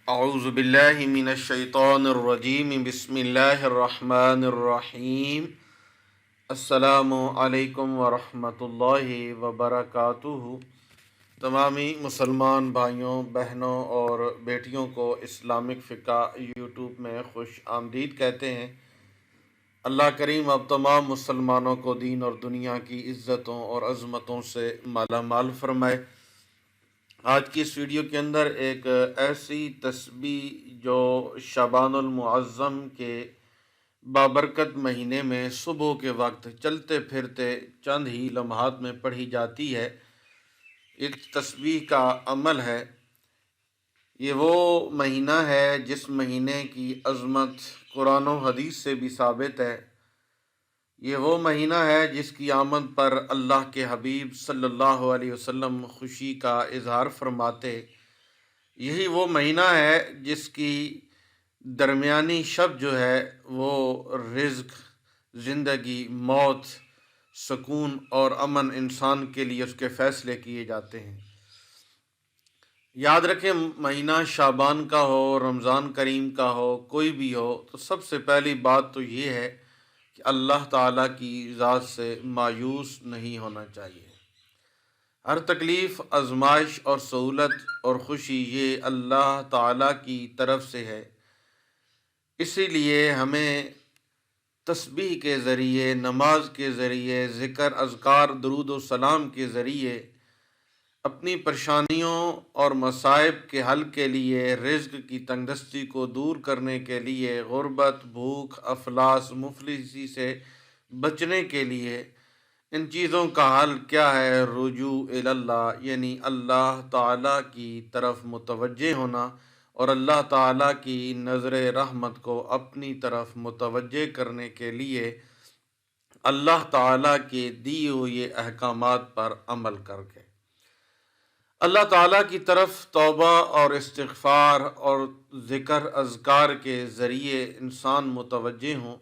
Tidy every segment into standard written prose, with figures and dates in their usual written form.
اعوذ باللہ من الشیطان الرجیم بسم اللہ الرحمن الرحیم السلام علیکم ورحمۃ اللہ وبرکاتہ۔ تمامی مسلمان بھائیوں، بہنوں اور بیٹیوں کو اسلامک فقہ یوٹیوب میں خوش آمدید کہتے ہیں۔ اللہ کریم اب تمام مسلمانوں کو دین اور دنیا کی عزتوں اور عظمتوں سے مالا مال فرمائے۔ آج کی اس ویڈیو کے اندر ایک ایسی تسبیح جو شعبان المعظم کے بابرکت مہینے میں صبح کے وقت چلتے پھرتے چند ہی لمحات میں پڑھی جاتی ہے، اس تسبیح کا عمل ہے۔ یہ وہ مہینہ ہے جس مہینے کی عظمت قرآن و حدیث سے بھی ثابت ہے۔ یہ وہ مہینہ ہے جس کی آمد پر اللہ کے حبیب صلی اللہ علیہ وسلم خوشی کا اظہار فرماتے۔ یہی وہ مہینہ ہے جس کی درمیانی شب جو ہے وہ رزق، زندگی، موت، سکون اور امن انسان کے لیے اس کے فیصلے کیے جاتے ہیں۔ یاد رکھیں، مہینہ شعبان کا ہو، رمضان کریم کا ہو، کوئی بھی ہو، تو سب سے پہلی بات تو یہ ہے کہ اللہ تعالیٰ کی ذات سے مایوس نہیں ہونا چاہیے۔ ہر تکلیف، آزمائش اور سہولت اور خوشی یہ اللہ تعالیٰ کی طرف سے ہے۔ اسی لیے ہمیں تسبیح کے ذریعے، نماز کے ذریعے، ذکر، اذکار، درود و سلام کے ذریعے اپنی پریشانیوں اور مصائب کے حل کے لیے، رزق کی تنگدستی کو دور کرنے کے لیے، غربت، بھوک، افلاس، مفلسی سے بچنے کے لیے ان چیزوں کا حل کیا ہے؟ رجوع اللہ، یعنی اللہ تعالیٰ کی طرف متوجہ ہونا اور اللہ تعالیٰ کی نظر رحمت کو اپنی طرف متوجہ کرنے کے لیے اللہ تعالیٰ کے دیے ہوئے احکامات پر عمل کر کے اللہ تعالیٰ کی طرف توبہ اور استغفار اور ذکر اذکار کے ذریعے انسان متوجہ ہوں،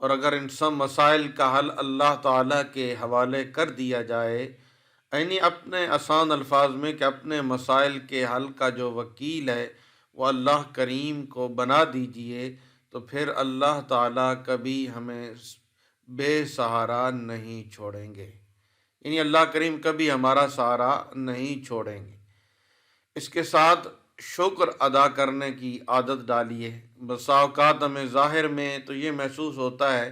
اور اگر ان سب مسائل کا حل اللہ تعالیٰ کے حوالے کر دیا جائے، یعنی اپنے آسان الفاظ میں کہ اپنے مسائل کے حل کا جو وکیل ہے وہ اللہ کریم کو بنا دیجئے، تو پھر اللہ تعالیٰ کبھی ہمیں بے سہارا نہیں چھوڑیں گے، یعنی اللہ کریم کبھی ہمارا سہارا نہیں چھوڑیں گے۔ اس کے ساتھ شکر ادا کرنے کی عادت ڈالیے۔ بسا اوقات ہمیں ظاہر میں تو یہ محسوس ہوتا ہے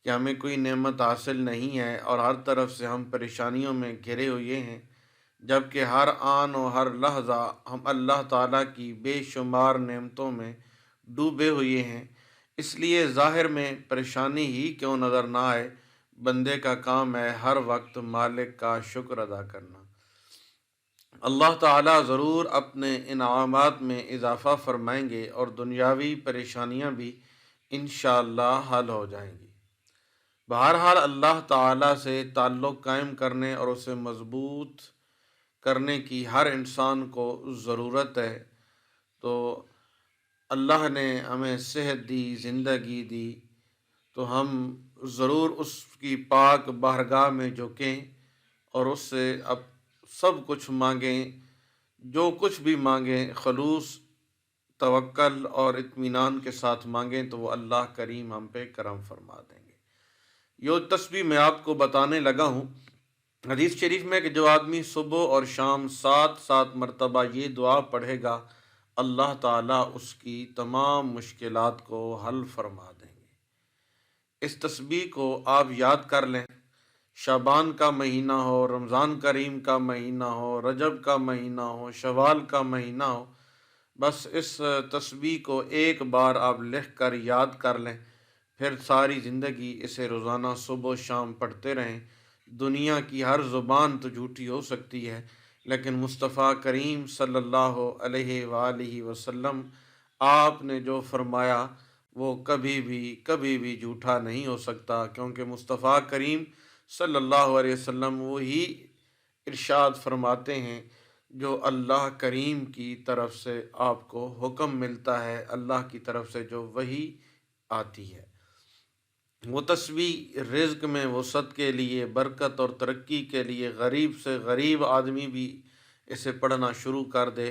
کہ ہمیں کوئی نعمت حاصل نہیں ہے اور ہر طرف سے ہم پریشانیوں میں گھرے ہوئے ہیں، جبکہ ہر آن و ہر لحظہ ہم اللہ تعالیٰ کی بے شمار نعمتوں میں ڈوبے ہوئے ہیں۔ اس لیے ظاہر میں پریشانی ہی کیوں نظر نہ آئے، بندے کا کام ہے ہر وقت مالک کا شکر ادا کرنا۔ اللہ تعالیٰ ضرور اپنے انعامات میں اضافہ فرمائیں گے اور دنیاوی پریشانیاں بھی انشاءاللہ حل ہو جائیں گی۔ بہرحال اللہ تعالیٰ سے تعلق قائم کرنے اور اسے مضبوط کرنے کی ہر انسان کو ضرورت ہے۔ تو اللہ نے ہمیں صحت دی، زندگی دی، تو ہم ضرور اس کی پاک بارگاہ میں جھکیں اور اس سے اب سب کچھ مانگیں، جو کچھ بھی مانگیں خلوص، توکل اور اطمینان کے ساتھ مانگیں تو وہ اللہ کریم ہم پہ کرم فرما دیں گے۔ یہ تسبیح میں آپ کو بتانے لگا ہوں، حدیث شریف میں کہ جو آدمی صبح اور شام 7 مرتبہ یہ دعا پڑھے گا، اللہ تعالیٰ اس کی تمام مشکلات کو حل فرما دیں گے۔ اس تسبیح کو آپ یاد کر لیں، شعبان کا مہینہ ہو، رمضان کریم کا مہینہ ہو، رجب کا مہینہ ہو، شوال کا مہینہ ہو، بس اس تسبیح کو ایک بار آپ لکھ کر یاد کر لیں، پھر ساری زندگی اسے روزانہ صبح و شام پڑھتے رہیں۔ دنیا کی ہر زبان تو جھوٹی ہو سکتی ہے، لیکن مصطفیٰ کریم صلی اللہ علیہ وآلہ وسلم آپ نے جو فرمایا وہ کبھی بھی جھوٹا نہیں ہو سکتا، کیونکہ مصطفیٰ کریم صلی اللہ علیہ وسلم وہی ارشاد فرماتے ہیں جو اللہ کریم کی طرف سے آپ کو حکم ملتا ہے، اللہ کی طرف سے جو وحی آتی ہے۔ وہ تسبیح رزق میں وسعت کے لیے، برکت اور ترقی کے لیے، غریب سے غریب آدمی بھی اسے پڑھنا شروع کر دے